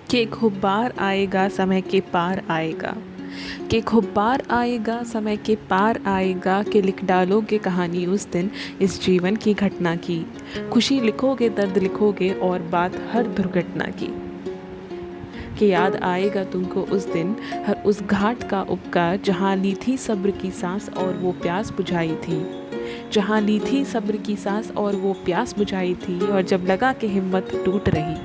कि एक हुब्बार आएगा समय के पार आएगा, कि एक हुब्बार आएगा समय के पार आएगा, कि लिख डालोगे कहानी उस दिन इस जीवन की घटना की। खुशी लिखोगे, दर्द लिखोगे और बात हर दुर्घटना की। कि याद आएगा तुमको उस दिन, हर उस घाट का उपकार जहाँ ली थी सब्र की सांस और वो प्यास बुझाई थी। जहाँ ली थी सब्र की सांस और वो प्यास बुझाई थी। और जब लगा कि हिम्मत टूट रही,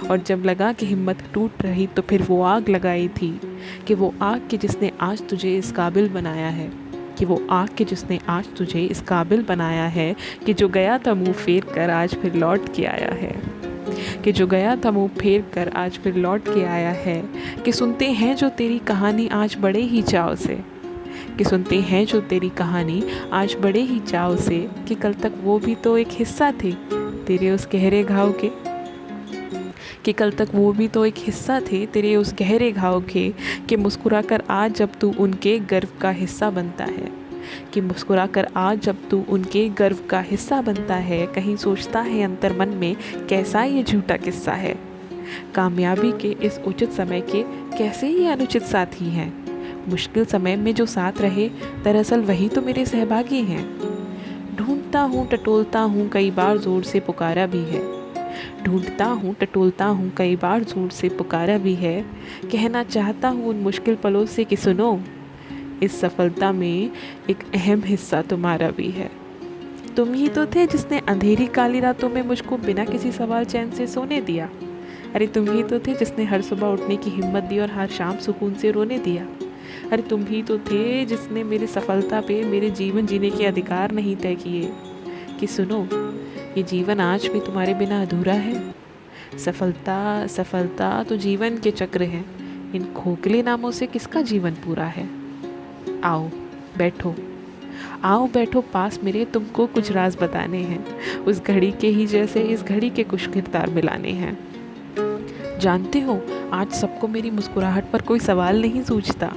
और जब लगा कि हिम्मत टूट रही तो फिर वो आग लगाई थी। कि वो आग के जिसने आज तुझे इस काबिल बनाया है, कि वो आग के जिसने आज तुझे इस काबिल बनाया है। कि जो गया था मुँह फेर कर आज फिर लौट के आया है, कि जो गया था मुँह फेर कर आज फिर लौट के आया है। कि सुनते हैं जो तेरी कहानी आज बड़े ही चाव से, कि सुनते हैं जो तेरी कहानी आज बड़े ही चाव से। कि कल तक वो भी तो एक हिस्सा थे तेरे उस गहरे घाव के, कि कल तक वो भी तो एक हिस्सा थे तेरे उस गहरे घाव के। कि मुस्कुराकर आज जब तू उनके गर्व का हिस्सा बनता है, कि मुस्कुराकर आज जब तू उनके गर्व का हिस्सा बनता है। कहीं सोचता है अंतर मन में कैसा ये झूठा किस्सा है। कामयाबी के इस उचित समय के कैसे ये अनुचित साथी हैं। मुश्किल समय में जो साथ रहे दरअसल वही तो मेरे सहभागी हैं। ढूंढता हूँ टटोलता हूँ कई बार ज़ोर से पुकारा भी है, ढूंढता हूँ टटोलता हूँ कई बार ज़ोर से पुकारा भी है। कहना चाहता हूँ उन मुश्किल पलों से कि सुनो, इस सफलता में एक अहम हिस्सा तुम्हारा भी है। तुम ही तो थे जिसने अंधेरी काली रातों में मुझको बिना किसी सवाल चैन से सोने दिया। अरे तुम ही तो थे जिसने हर सुबह उठने की हिम्मत दी और हर शाम सुकून से रोने दिया। अरे तुम ही तो थे जिसने मेरी सफलता पे मेरे जीवन जीने के अधिकार नहीं तय किए। कि सुनो, ये जीवन आज भी तुम्हारे बिना अधूरा है। सफलता सफलता तो जीवन के चक्र हैं, इन खोखले नामों से किसका जीवन पूरा है। आओ बैठो, आओ बैठो पास मेरे, तुमको कुछ राज बताने हैं। उस घड़ी के ही जैसे इस घड़ी के कुछ किरदार मिलाने हैं। जानते हो आज सबको मेरी मुस्कुराहट पर कोई सवाल नहीं सूझता,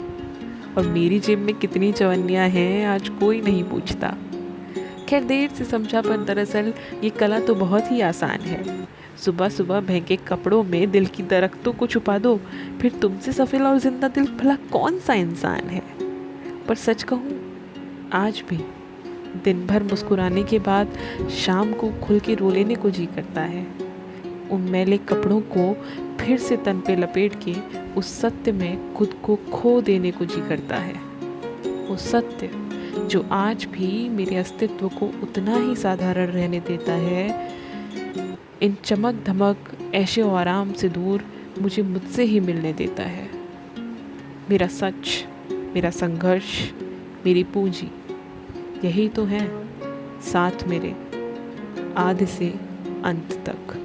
और मेरी जेब में कितनी चवन्नियाँ हैं आज कोई नहीं पूछता। खैर देर से समझा पर दरअसल ये कला तो बहुत ही आसान है। सुबह सुबह महंगे कपड़ों में दिल की दरख्तों को छुपा दो, फिर तुमसे सफल और जिंदा दिल भला कौन सा इंसान है। पर सच कहूँ आज भी दिन भर मुस्कुराने के बाद शाम को खुल के रो लेने को जी करता है। उन मैले कपड़ों को फिर से तन पे लपेट के उस सत्य में खुद को खो देने को जी करता है। वो सत्य जो आज भी मेरे अस्तित्व को उतना ही साधारण रहने देता है। इन चमक धमक ऐशो आराम से दूर मुझे मुझसे ही मिलने देता है। मेरा सच, मेरा संघर्ष, मेरी पूंजी यही तो है साथ मेरे आदि से अंत तक।